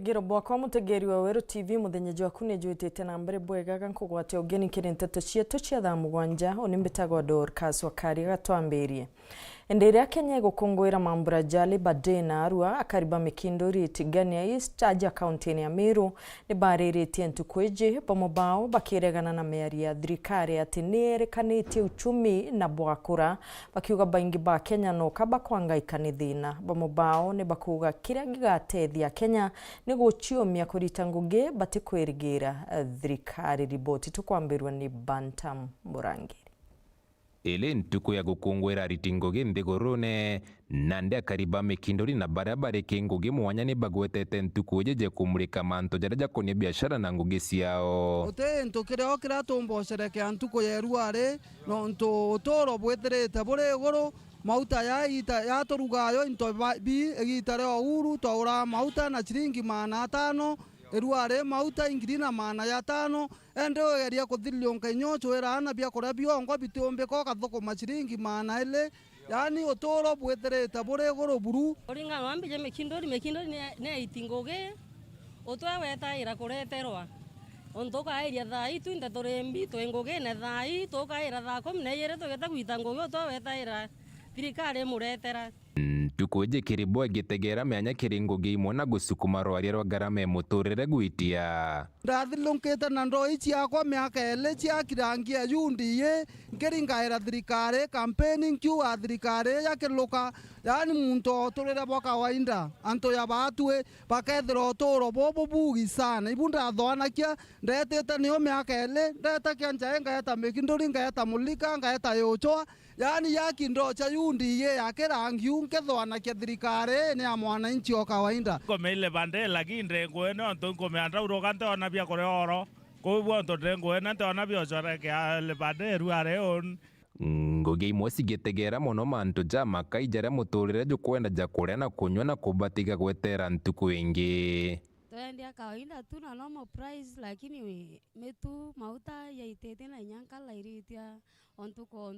Giro bwakwa mutegeri wa Weru TV muthenyeji waku ni njwitite na mbere bwegaga nkugwate ugeni kiri nteto cietu cia thaa mugwanja oni mbitagwa Dorcas Wakari gatwambirie Enderea Kenya gukungwira mambura jali badena arua akariba mikindori itigania East aja county ya Meru ni bariritie ntukweje bomobao bakiregana na meari ya thirikari ati nierekanitie uchumi na bwakura bakiuga baingi ba Kenya no kaba kwangaika ni thina bomobao ni bakuga kiria gigatethia Kenya ni guchiomia kurita ngugi batikwirigira thirikari. Riboti tukwambirwa ni Bantam Murangi. Ile ntuku ya gukungwira ritingoge nthigurune nande akariba mikindori na barabara kingugi mwanya ni bagwetete ntuku jeje kumurika manto jareja koni biashara na ngugi ciao ote ntukireo kira tumbocere ntuku yeruare no ntu toro bweterete bure goro mauta ya torugayo into bi egitare uru tora mauta na chiringi 500 eruare mauta ingirina mana ya 5 endo geria kuthilionka inyocho erana bia kora biongo bitombe ko kathoko machiringi mana ile yani otoro bweterete bure goro buru oringa wambije mekindori ne itingoge otwa weta ira kureterwa ontoka iria thai twinde turembi twengoge ne thai tokaira thako mneyere tugeta gwita ngoge otwa weta ira thirikari muretera tukuje kiribwa gitegera meanya kiringugi imwe na gusukuma rwaria rwa garama muturire gwitia ndathilungite na ndoi ciakwa miaka ele cia kirangia yundiye ngiringaira thirikari campaigning kiuga thirikari yakiluka yani muntu turire bwa kawaida anto ya batwe bakethira uturo bobo bugi sana ibunda thwanakia ndetete niyo miaka ele ndetakia njaenga yata mikinduri ngayata mulika ngayata yochoa yani yakindo cha yundiye yakirangi unkethwanakia thirikari ni ya mwananchi wa kawaida komele bande lakini ndengo eno ntongo meanda urogante ona bia kore oro ko bwonto ndengo eno ntona bia chore ke le bande ruare on ngugi imwe cigitegera muno mantu jama kaijara muturire jukwenda jakuria na kunywa na kubatiga gwetera ntuku ingi twendia kawaida tu na normal price lakini metu mauta yaitete na nyankala iritia ontuko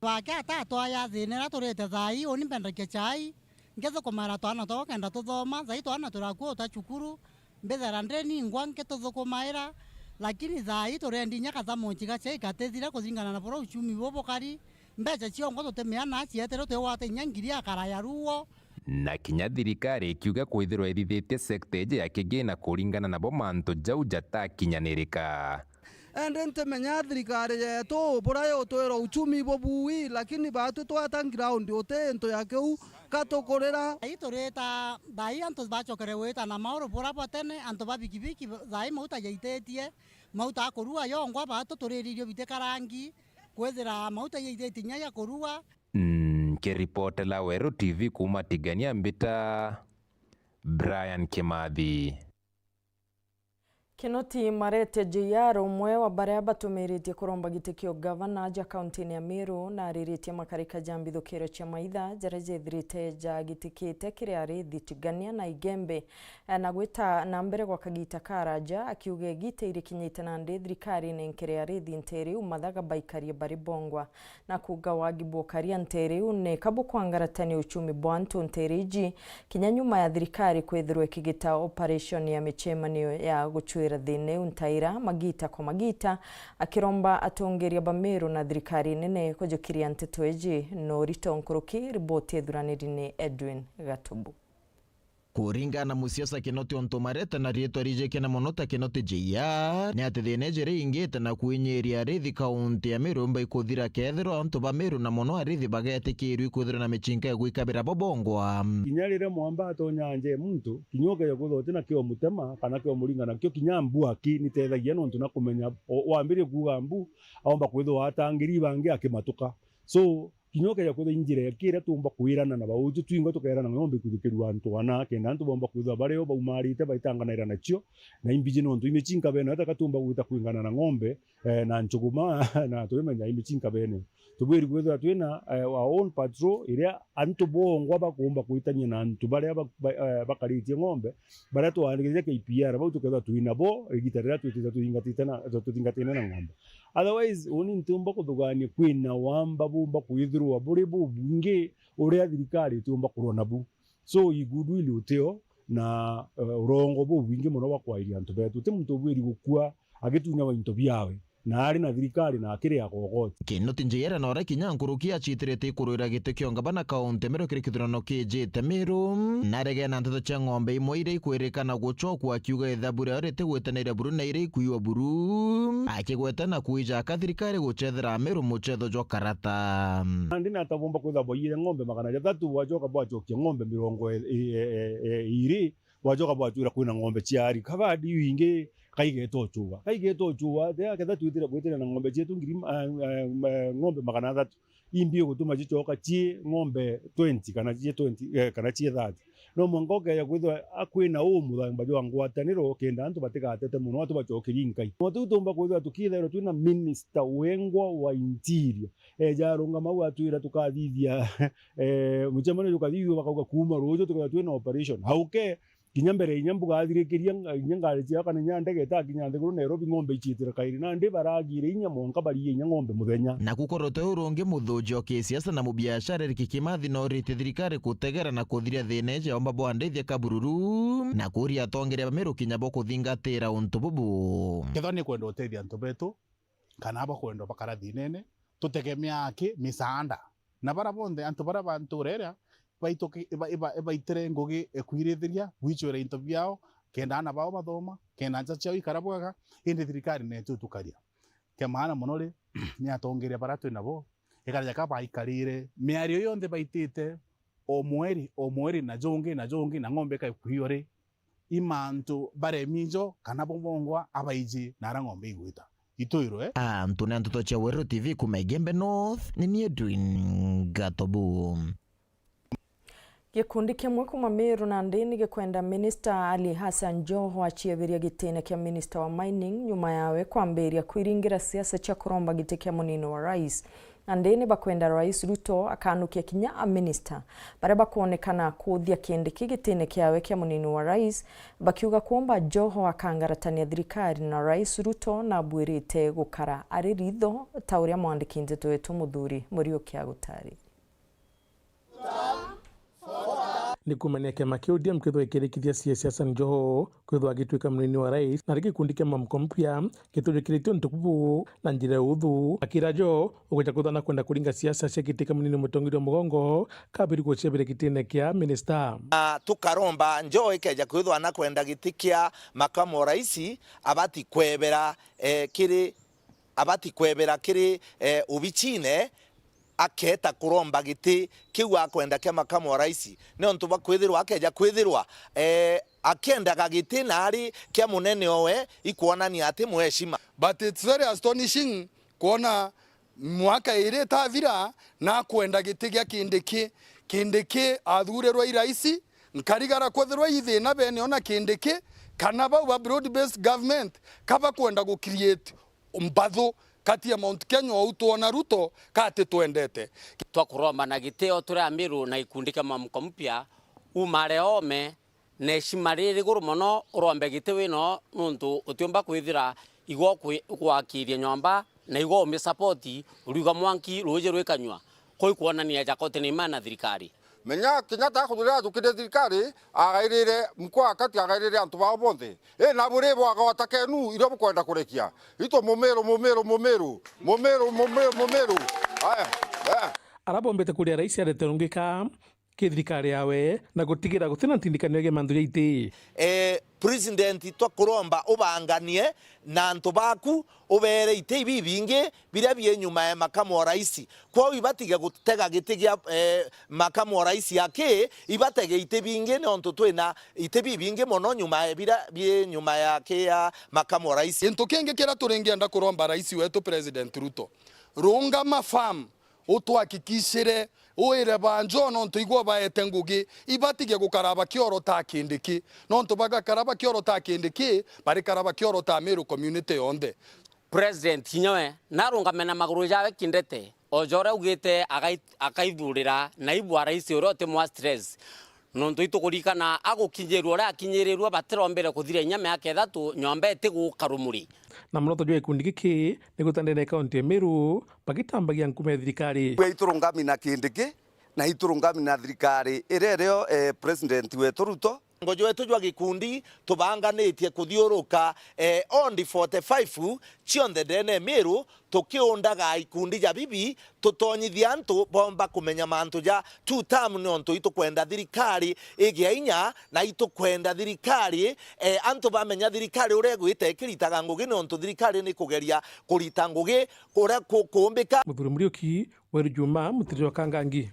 wake atatoa ya thinera turite thai oni mbendeke chai ngetho kumara twana to kenda tuthoma thai twana turakuo utachukuru mbethera ndeni ngwanke tuthukumaira lakini thai turendi nyaka za monchiga chai katethira kuthingana na bora uchumi bobo kari mbeca ciongo tutemeana cietero twate nyangiri akaraya ruo na kinya thirikari kiuga kwithirwa ithithite sector eje yakigina kuringana na bo manto jau jatakinyanirika ende ntemenya thirikari yetu burayo twero uchumi bobui lakini batu twata ground ote ento yakeu katokorera itoreta bai antos bachokere weta na mauro bora potene anto babikibiki zai mauta yaitetie mauta akorua yongwa batu turiririo bitekarangi kwethira mauta yaitetie nya korua ke report la Weru TV kuma tigania mbita Brian Kimathi. Kinoti marete JR umwe wa baria batumiritie kuromba gitikio governor aja county ya Meru na ariritie makarika jambithukiro cia maitha jareje thirite ja gitikite kiria ari thitigania na igembe na gwita na mbere gwa kagita karaja akiuge gite iri kinyite na ndi thirikari ne kiria ari thinteri umathaga baikarie bari bongwa na kuga wagibo karia nteri une kabukwangaratani uchumi bwantu nteriji kinyanyuma ya thirikari kwethirwe kigita operation ya michemanio ya guchu thine untaira magita kwa magita akiromba atongeria Bameru na thirikari nene kujukiria nteto eji no rito nkuruki riboti edhuraniri ni Edwin Gatubu. Kuringa na musiasa Kinoti ontomareta na rieto arijeke na monota Kinoti JR ni ati thine jere ingete na kuinyeria rithi kaunti ya Meru mba ikuthira kethiro anto Bameru na mono arithi bagetikiru ikuthira na michinka ya gwikabira bobongwa kinyarire mwamba atonyanje muntu kinyoke ya guthote na kio mutema kana kio muringa na kio kinyambu aki nitethagia nontu na kumenya wambirie kuga mbu aomba kwithwa atangiri bangi akimatuka so kinyoka ya kwitha injira ya kira tumba kwirana na bauju twingo tukairana ngombe kuthukirwa ntwana kenda ntu bomba kwitha bareo baumarite baitangana nacio na imbije nontu imechinka bene hata katumba gwita kwingana na ngombe na nchuguma na twemenya imechinka bene tubwiri kwitha twina our own patrol iria antu bongwa bakumba kwitanya na antu baria bakaritie ngombe baria twanigire KPR bau tuketha twina bo igitarira twitiza tutingatena na ngombe otherwise oni ntumba kuthugania kwina wamba bumba kwithirwa buri bubunge uria thirikari tumba kurona bu so igudu ile uteo na urongo bu wingi muno wa kwairia antu betu ti muntu bwiri gukua agitunya wa into biawe na ari na thirikari na akiri agogoti Kinoti Njera na ora kinyankuruki achitirite kurwira gite kio ngabana kaunti Meru kirikithurano kijite Meru na rege na nteto cia ng'ombe imwe ire ikwirikana guchokwa akiuga ithabure arite gwetanira buru na ire ikuiwa buru akigwetana kuija thirikari guchethera Meru muchetho jwa karata ndi na tabomba kwitha boire ng'ombe 300 wajoka bwachokia ng'ombe 20 wajoka bwachura kwina ng'ombe chiari kabadi wingi kaigeto chuwa de ketha twitira gwitira na ng'ombe chetu ng'ombe 300 imbi gutuma chichoka chi ng'ombe 20 kana chi 20 kana chi 30 no mongoke ya kwitha akwina umuthamba jwa ngwataniro kenda antu batigatete muno atu bachokiria nkai mutu tumba kwitha tukithero twina minister wengwa wa interior jarunga mau atwira tukathithia muchemano tukathithio bakauga kuma rujo tukatwa twina operation hauke kinya mbere inyambuga athirikiria inyangari cia kana nyandege ta kinya nthiguru Nairobi ng'ombe ichitira kairi na ndi baragire inya monka bari inya ng'ombe muthenya na gukorote urungi muthuji o kisiasa na mubiashara rikikimathi no rite thirikari kutegera na kuthiria thineje omba bwandeithia kabururu na kuria tongeria Meru kinya bo kuthingatira untu bubu ketho ni kwenda uteithia antu betu kana abo kwenda bakara thinene tutegemea aki misaanda na bara bonde antu bara banturera baitere ngugi ekuirithiria wichwera into biao kenda ana bao mathoma kenda nja ciao ikara bwega indi thirikari netu tukaria ke maana muno ri ni atongeria bara twina bo ikaria ka baikarire miario yonde baitite o mweri na jongi na ng'ombe ka kuiore imantu bare minjo kana bombongwa abaiji na ng'ombe igwita itoiro Antu na ntuto cha Weru TV kumegembe North ni Edwin Gatobu. Gikundi kimwe kuma Meru na ndini gikwenda Minister Ali Hassan Joho achieviria gitine kia Minister wa Mining nyuma yawe kwambiria kwiringira siasa cha kuromba gite kia munino wa rais. Na ndini bakwenda Rais Ruto akanukia kinya a minister baria bakuonekana kuthia kindiki gitine kiawe kia munino wa rais bakiuga kuomba Joho akangaratania thirikari na Rais Ruto na bwirite gukara ari ritho ta uria mwandiki ndeto wetu Muthuri Muriuki agutari ni kumania kiama kia ODM kwithwa ikirikithia siasa Joho kwithwa agituika munini wa rais na gikundi kia mamko mpya gitujukiritio ntukubu na njira uthu akira Joho ugoja kuthana kwenda kuringa siasa cia gitika munini mutongirio mugongo kabiri gucebere gitine kia minister tukaromba Joho ikeja kwithwa na kwenda gitikia makamu rais abati kwebera kiri ubichine aketa kuromba giti kiu akwenda kia makamu wa rais ne ontu bakwithirwa akeja kwithirwa akenda gagiti nari kia munene owe ikuonania ati muheshima but it's very astonishing kuona mwaka ire tavira na kwenda giti gia kindiki athurerwa iraisi nkarigara kwithirwa ithina bene ona kindiki kana ba broad based government kaba kwenda go create mbatho kati ya Mount Kenya utuona Ruto kati tuendete twakuromba na giteo turia Meru na ikundi kama mamko mpya umare ome neshima riri guru muno urombe giteo ino nuntu utiomba kwithira igwo kwakiria nyomba na igwo umi support uriga mwanki ruje rwekanywa koi kuonania jakote ni mana thirikari menya Kenyatta kuthira thukire thirikari agairire mkwa kati agairire antu bao bonthe na burebo agawatakenu iro bukwenda kurekia ito mumeru aya arabombete kuria rais areterungika kithirikari yawe na gutigira gutina ntindikano ya mandu yaiti president twakuromba ubanganie na antu baku ubere ite ibibinge biria bie nyuma ya makamu wa rais kwa ibatiga gutega gitigia makamu wa rais yake ibatege ite binge ne onto twina ite bibinge mono nyuma ya biria bie nyuma yake ya makamu wa rais into kenge kera turengienda kuromba rais wetu President Ruto runga mafam utwakikishire uire banjo nontu igwa baete ngugi ibatige gukaraba kioro ta kindiki nontu bagakaraba kioro ta kindiki bari karaba kioro ta Meru community yonde president kinyoe narungamena maguru jawe kindete ojore ugite akaithurira naibu rais orote mwa stress nontu itukurikana agukinyeru ora akinyereru batirombere kuthira nyame yake thatu nyombe tigukarumuri na muno tujwe ikundi giki nigutandene kaunti ya Meru bagitambagia nkume thirikari iturungami na kindiki na iturungami na thirikari irereo president wetu Ruto ngojo wetu jwa gikundi tubanganitie kuthiuruka on the 45 chionde dene Meru tukiundaga ikundi ja bibi tutonyithia antu bomba kumenya mantu ja two term nontu itukwenda thirikari igia inya na itukwenda thirikari antu bamenya thirikari uria gwite kiritaga ngugi nontu thirikari ni kugeria kurita ngugi kuria kumbika. Muthuri Muriuki Weru Juma mutiri Kangangi.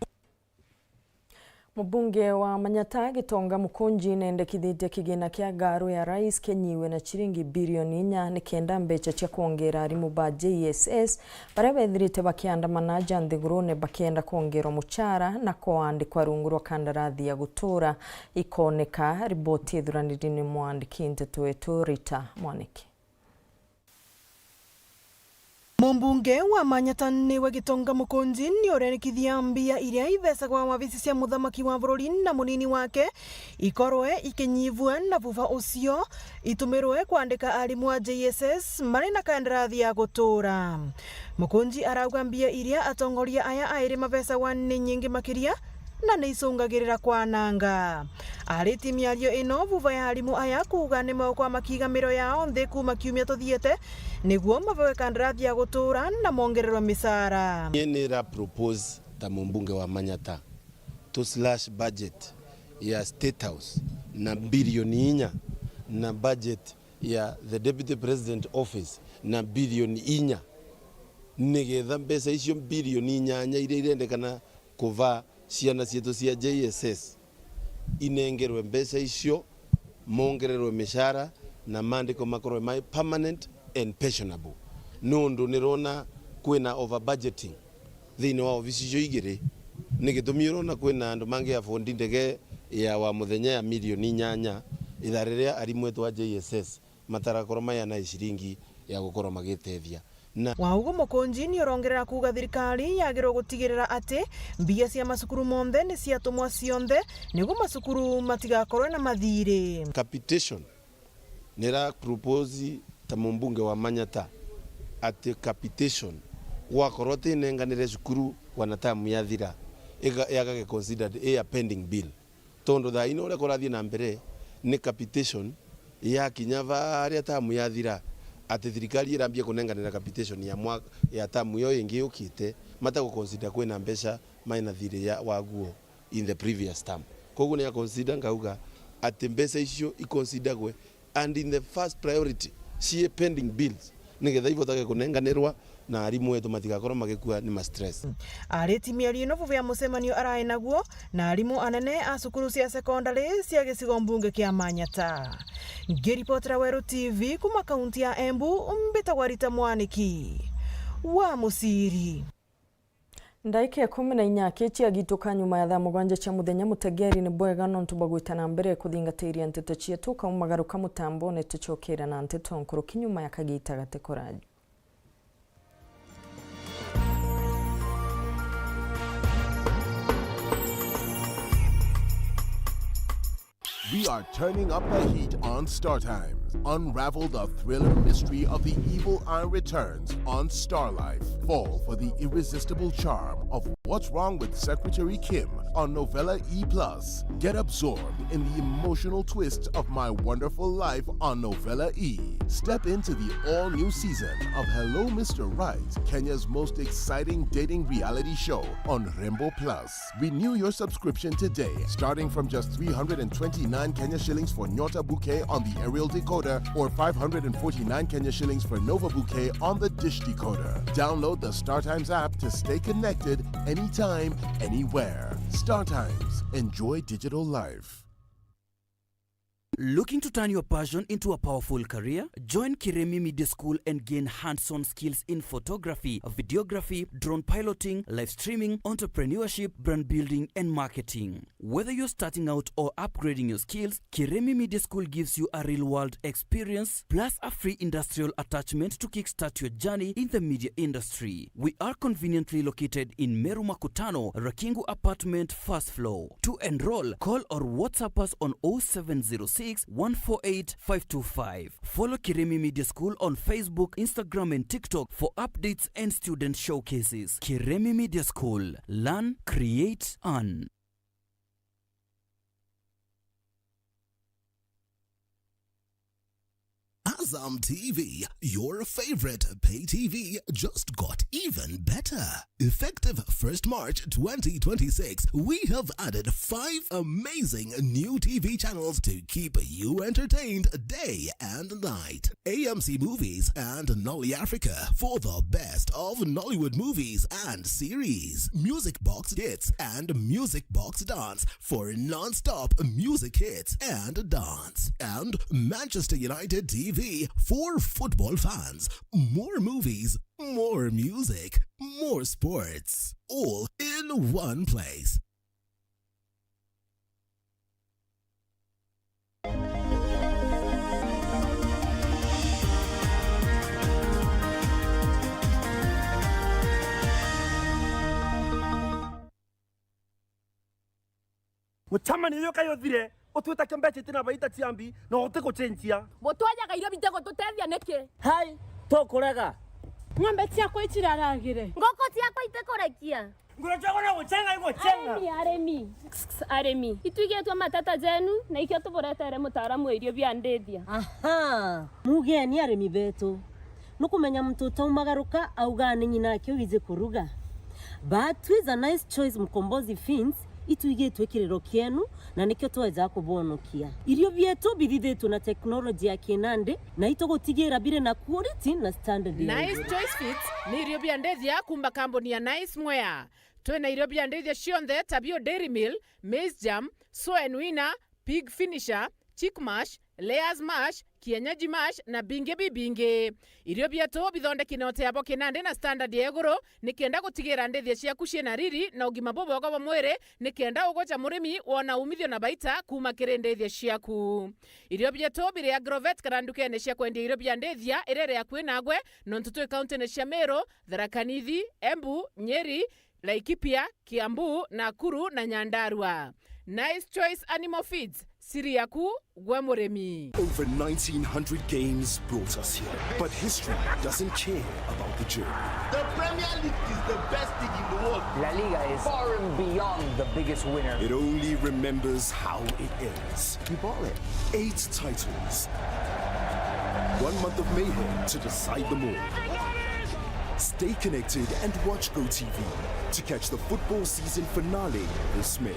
Mbunge wa Manyata Gitonga Mukunji nendekithitie kigina kia ngaro ya rais kenyiwe na chiringi bilioni 4 nikenda mbeca cia kuongera arimu ba JSS baria bethirite bakiandamana Nthigurune bakienda kuongerwa muchara na kuandikwa rungu rwa kandarathi ya gutura ikoneka. Riboti ithuraniri ni mwandiki nteto wetu Rita Mwaniki. Mumbunge wa Manyata niwe Gitonga Mukunji ni urenikithia mbia iria ithecagwa wabici cia muthamaki wa bururi na munini wake ikorwe ikinyivua na vuva ucio itumirwe kuandika arimu a JSS mari na kandarathi ya gutura. Mukunji arauga mbia iria atongoria aya airi mabecagwa ni nyingi makiria na neicungagirira kwa nanga. Ariti miario ino vuva ya arimu aya kuga ni moko makigamiro yao nthi kuma kiumia tuthiete niguo mabewe kandarathi ya gutura na mongererwa misara. Nira propose ta mumbunge wa Manyata to slash budget ya State House na bilioni 4 na budget ya the Deputy President Office na bilioni 4 nigetha mbeca icio bilioni 8 iria irendekana kuva ciana cietu cia JSS inengerwe mbeca icio mongererwe mishara na mandiko makorwe mai permanent and pensionable. Nundu nirona kwina over budgeting thini wa ofisi icio igiri nigitumi urona kwina andu mangi afondi ndege ya wa muthenya ya milioni 8 ithariria arimu etu wa JSS matarakorwo mayana ciringi ya gukorwo magitethia. Waugo Mukunji ni urongerera kuga thirikari yagirwo gutigirira ati mbia cia masukuru monthe ni ciatumwa cionthe niguo masukuru matigakorwe na mathiri. Capitation nira propose ta mumbunge wa Manyata ati capitation wakorwo tinenganire cukuru wanatamu yathira yagage considered a pending bill tondo tha ino ure korathie na mbere ni capitation ya kinyava aria tamu yathira ati thirikari irambia kunenganira capitation ya mwaka ya tamu yo ingi ukite mata consider kwina mbeca maina thire ya waguo in the previous term. Koguo ni consider ngauga ati mbeca icio iconsiderwe and in the first priority cie pending bills nigetha ivotage kunenganirwa na arimu etu matigakorwo magikua ni ma stress. Ariti miario no vuva ya mucemanio arai naguo na arimu anene a cukuru cia secondary cia gicigo mbunge kia Manyata. Ngiripotera Weru TV kuma kaunti ya Embu mbitagwa Rita Mwaniki wa Musiri. Ndaike 14 kichia gituka nyuma ya thaa 7 cia muthenya mutegeri ni bwega nontu bagwitana mbere kuthingatĩria nteto cietu kaumagaruka mutambo ne tuchokera na nteto nkuru kinyuma ya kagita gatekoraji. We are turning up the heat on Star Times. Unravel the thriller mystery of the evil eye returns on Star Life. Fall for the irresistible charm of What's Wrong with Secretary Kim on Novella E+. Get absorbed in the emotional twists of My Wonderful Life on Novella E. Step into the all-new season of Hello Mr. Right, Kenya's most exciting dating reality show on Rembo Plus. Renew your subscription today, starting from just 329 Kenya shillings for Nyota Bouquet on the aerial decoder or 549 Kenya shillings for Nova Bouquet on the dish decoder. Download the StarTimes app to stay connected anytime, anywhere. StarTimes. Enjoy digital life. Looking to turn your passion into a powerful career? Join Kiremi Media School and gain hands-on skills in photography, videography, drone piloting, live streaming, entrepreneurship, brand building, and marketing. Whether you're starting out or upgrading your skills, Kiremi Media School gives you a real-world experience plus a free industrial attachment to kickstart your journey in the media industry. We are conveniently located in Meru Makutano, Rakingu Apartment, first floor. To enroll, call or WhatsApp us on 0706 148 525. Follow Kiremi Media School on Facebook, Instagram, and TikTok for updates and student showcases. Kiremi Media School. Learn, create, earn. Azam TV, your favorite pay TV, just got even better. Effective 1st March 2026, we have added 5 amazing new TV channels to keep you entertained day and night. AMC Movies and Nolly Africa for the best of Nollywood movies and series. Music Box Hits and Music Box Dance for non-stop music hits and dance. And Manchester United TV for football fans. More movies, more music, more sports. All in one place. Mutamani yoka yothire utwita kembeche tina baita tiambi no uteko chenjia mutwaja gaire bitego tutethia neke hai to kurega ng'ombe ciako itiraragire ngoko ciako itekorekia ngurachagona guchenga iguchenga aremi ituigetwa matata jenu na ikio tuburetere mutaaramu irio bia ndethia aha mugeni aremi betu nukumenya mtoto umagaruka augane nyina akio wize kuruga but with a nice choice mkombozi fins ituigetwe kirero kienu na nikyo tweza kubonokia irio bietu bithithetwo na teknolojia ya kinande na itogotigira bire na quality na standard. Nice Choice Fits ni irio bia ndethia kumba kambuni ya Nice Mwea. Twena irio bia ndethia cionthe tabio Dairy Mill, Maize Jam, Soy Wina, Pig Finisher, Chick Mash, Layers Mash, Kienyeji Mash na binge bibinge. Irio bietu bithondeki na oteabo kinande na standard ya iguru nikenda gutigira ndethia ciaku ciena riri na ugima bobogo wa mwire nikenda ugocha murimi wona umithio na baita kuma kiri ndethia ciaku. Irio bietu bire ya Grovet karandukene cia kwendia irio bia ndethia irere ya kwinagwe nontutu county ne cia Meru, Tharaka Nithi, Embu, Nyeri, Laikipia, Kiambu, Nakuru na Nyandarua. Nice Choice Animal Feeds. Siriaku Gwemuremi. Over 1900 games brought us here, but history doesn't care about the journey. The Premier League is the best league in the world. La Liga is far and beyond the biggest winner. It only remembers how it ends. You bought it. 8 titles. 1 month of mayhem to decide them all. Stay connected and watch GoTV to catch the football season finale this May.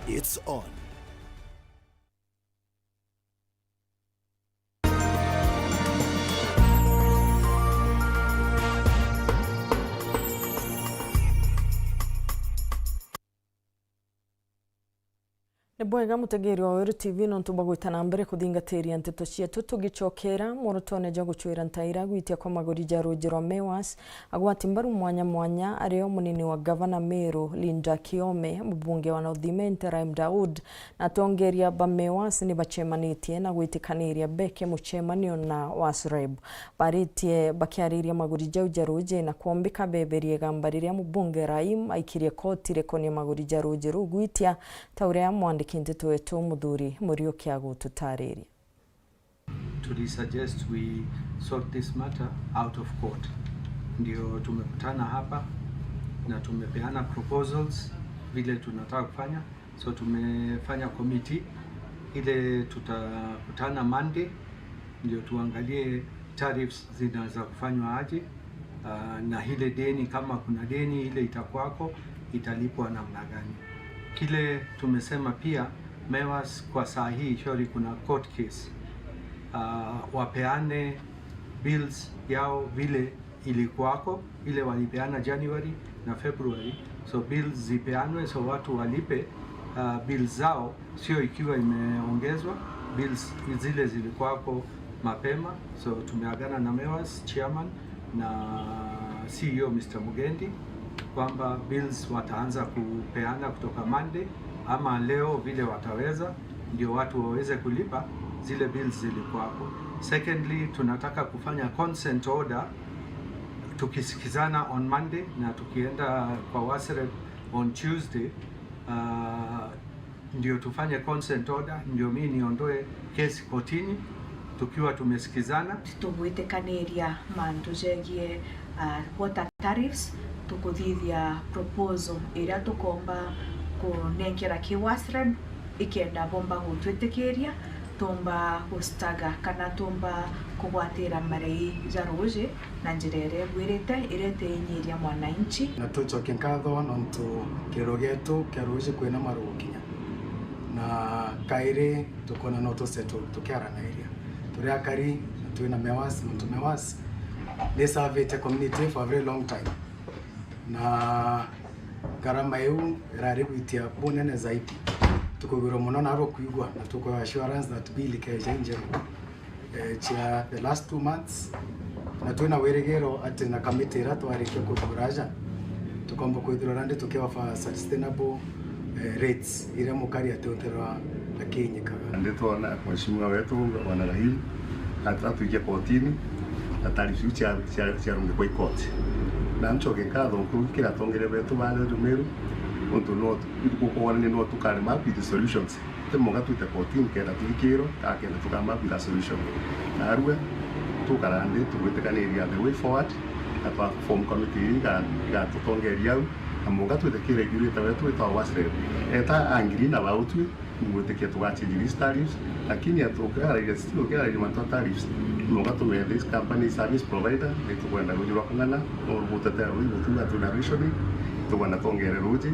It's on. Bwega mutegeri wa Weru TV nontuba gwitana mbere kuthingatĩria nteto cietu tugicokera murutone ja guchwira ntaira gwitia kwa magori ja Rogero Mewas agwati mbaru mwanya mwanya areo munini wa gavana Meru Linda Kiome mbunge wa North Raim Daud na tongeria ba Mewas ni bachemanitie na gwitikaniria beke muchemanio na Wasreb baritie bakiariria magori ja Ujaroje na kuombika beberie gambariria mbunge Raim aikirie koti rekoni magori ja Rogero gwitia taurea mwandiki nteto wetu Muthuri Muriuki agututariria. To suggest we sort this matter out of court. Ndio tumekutana hapa na tumepeana proposals vile tunataka kufanya. So tumefanya committee ile tutakutana Monday ndio tuangalie tariffs zinaweza kufanywa aje na ile deni kama kuna deni ile itakwako italipwa namna gani. Kile tumesema pia Mewas kwa saa hii shauri kuna court case wapeane bills yao vile ilikuwako ile walipeana January na February, so bills zipeanwe so watu walipe bills zao, sio ikiwa imeongezwa bills zile zilikuwako mapema. So tumeagana na Mewas chairman na CEO Mr. Mugendi kwamba bills wataanza kupeana kutoka Monday ama leo vile wataweza ndio watu waweze kulipa zile bills zilikuwa hapo. Secondly, tunataka kufanya consent order tukisikizana on Monday na tukienda kwa Wasreb on Tuesday ndio tufanye consent order ndio mimi niondoe kesi kotini tukiwa tumesikizana tugwitikanĩria mandu jegie water tariffs tukuthithia proposal ira tukomba kunengera ki Wasreb ikenda bomba gutwitikiria tumba gustaga kana tumba kugwatira marei jaroje na njirere gwirite irete inyiria mwananchi na tucoke nkatho nontu kirogetu kiaroje kwina marukinya na kaire tukona no tuseto tukiara na area turi akari tuina mewasi mtu mewasi they serve the community for a very long time na garama eu rari kwitia bunene zaidi tukugura muno naro kuigwa na tuko assurance that bill ikeja inje chia the last 2 months na tuina weregero ati na committee ra twarike kuguraja tukomba kwithira rande tukiwa for sustainable rates ile mukari atotera akinyikaga nditona mheshimiwa wetu bwana Rahim atatuije kotini atari future runge kwa ikoti na mchoke kadho kukira tongere betu bale rumeru unto not ko ni no tukare map with solutions temo gatu te kotini kera tukiro akenda tukama bila solution na arwe tukarande tuwetekaniria the way forward apa form committee ga tutongeria amonga tuweteke regulator wetu etawasre eta angiri na bautwe muwetekia tugachi list tariffs lakini atokera ile still kera ile manto tariffs monga tume this company service provider etu kwenda kujua kana or butata ruji butunga tuna rishoni to kwenda tongere ruji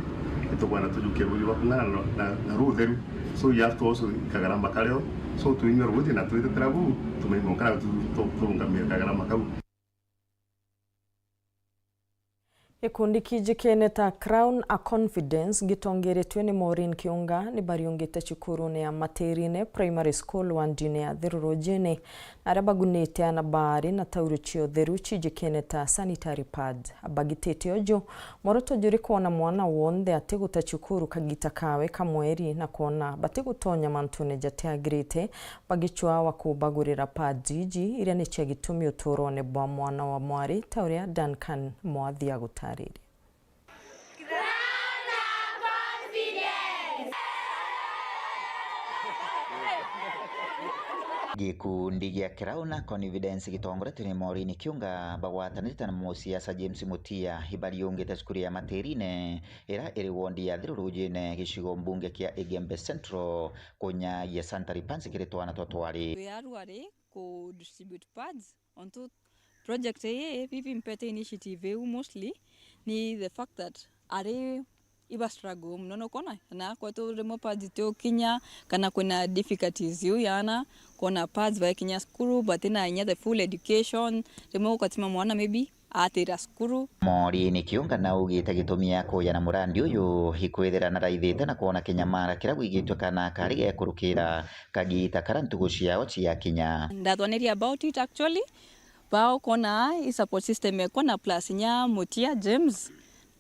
etu kwenda tujuke kujua kana na rutheru so you have to also kagaramba kaleo so tuinyo ruji na tuite trabu tumeimokara tungamia kagaramba kau. Ikundi kijikene ta Crown a Confidence gitongeretwe ni Maureen Kiunga ni bariongete chukuru ya Materine Primary School wanjine ya Thirurujene arabagunete ana bari na tauruchio theru chijikene ta sanitary pad abagitete ojo moroto juri kuona mwana wonde ateguta chukuru kagita kawe kamweri na kuona batigutonya mantune jatea grite bagichwa wakubagurira pad jiji ile ni chagitumi uturone bwa mwana wa mwari tauria Duncan Mwathia gutariri. Gikundi gia Crown a Confidence gitongoretwe ni Maureen Kiunga bagwatanite na musiasa James Mutia ibariongete cukuru ya Materine era iri wondi ya Thirurujene gicigo mbunge kia Igembe Central konya ya sanitary pads kiritwana twatwari we are ready to distribute pads onto project ye pipi mpete initiative mostly ni the fact that are iba struggle mnono kona na kwa to remo pads to kinya kana kuna difficulties yu yana kona pads ba kinya skuru but ina nya the full education remo kwatima mwana maybe atira skuru Maureen Kiunga na ugite gitumia kuya na murandi uyu hikwithira na raithite na kuona kinyamara kirabu igitwe kana karige kurukira kagita karantugucia ochi ya kinya ndathoniria about it actually bao kona i support system ekona plus nya Mutia James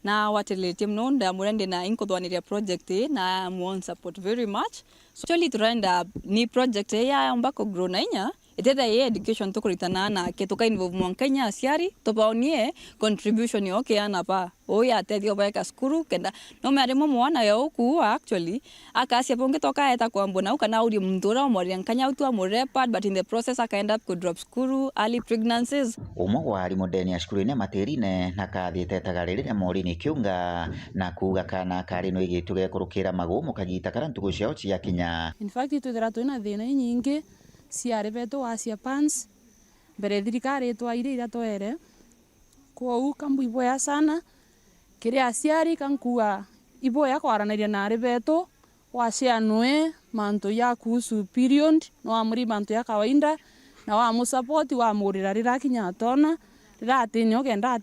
na watelete mno nda murende na inkodhwaniria project na muon support very much so actually turenda ni project ya ambako grow na inya iteta ye education tukuritana na ketuka involve mwankanya asiari topaonie contribution yoke ana pa oya tedio baeka skuru kenda no me arimo mwana yo ku actually akasia ponge toka eta kwa mbona ukana uri mndura mori nkanya utu amurepad but in the process aka end up ku drop skuru early pregnancies umwe wari modeni ya skuru ine Materine na kathite tagarire Maureen Kiunga na kuga kana kari no igituge kurukira magumu kagita karantugo cia ochi ya kinya in fact itwira twina thina nyingi ciare beto asia pants mbere thirikari twaire ira twere kwa kambu iboya sana kire asiari kankua iboya kwaranaria na rebeto wasianwe manto ya kuhusu period no amuri manto ya kawaida na wa musupport wa murira rira kinya tona rira tinyo genda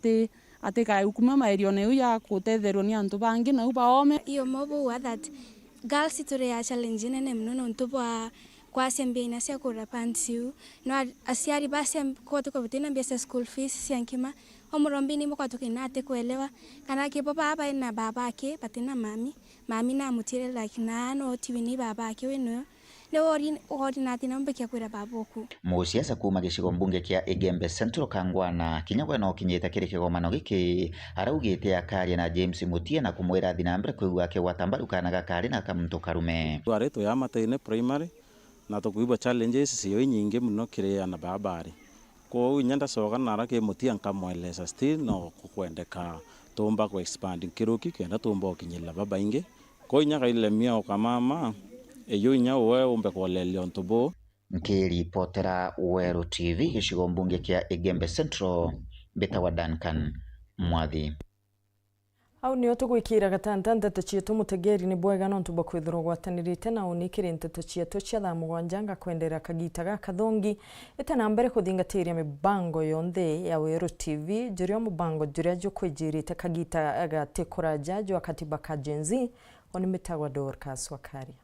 ati kai ukuma mairio ne ya kutetherwo ni antu bangi na ubaome iyo mobo wa that girls itore ya challenge nene mno ntubwa kwa sembia inasia kura pansiu no asiari basi kwa tuko vitina biasa school fees siankima omurombini mko tukinate kuelewa kana kipo baba na babake patina mami na mutire like na no tiwini babake weno ne ori natina mbekia kwira baboku musiasa kuma gicigo mbunge kia Igembe Central Kangwana kinyagwa no kinyeta kiri kigomano giki araugite akaria na James Mutia na kumwira thina mbere kwigwa ke watambarukana gakari na kamuntu karume twareto ya Materine Primary na tukuiba challenges cio nyingi muno kiria na babari ko nyanda soga nara ke Mutia nkamweleza still no kukwendeka tumba ku expanding kiruki kenda tumba kinyila baba inge ko nyaga ile mia okamama eyo inya we umbe kwalelio ntubo nkiripotera Weru TV gicigo mbunge kia Igembe Central mbetawa Duncan Mwathi. Au ni otugwikira gatanta nteto cietu mutegeri ni bwega no ntuba kwithirwo gwatanirite na unikire nteto cietu cia thaa mugwanja kwendera kagita gaka thongi itana mbere kuthingatiria mibango yonthe ya Weru TV jurio mubango juria jukwijirite kagita agatikura jajo akatiba ka Gen Z oni mitagwa Dorcas Wakaria.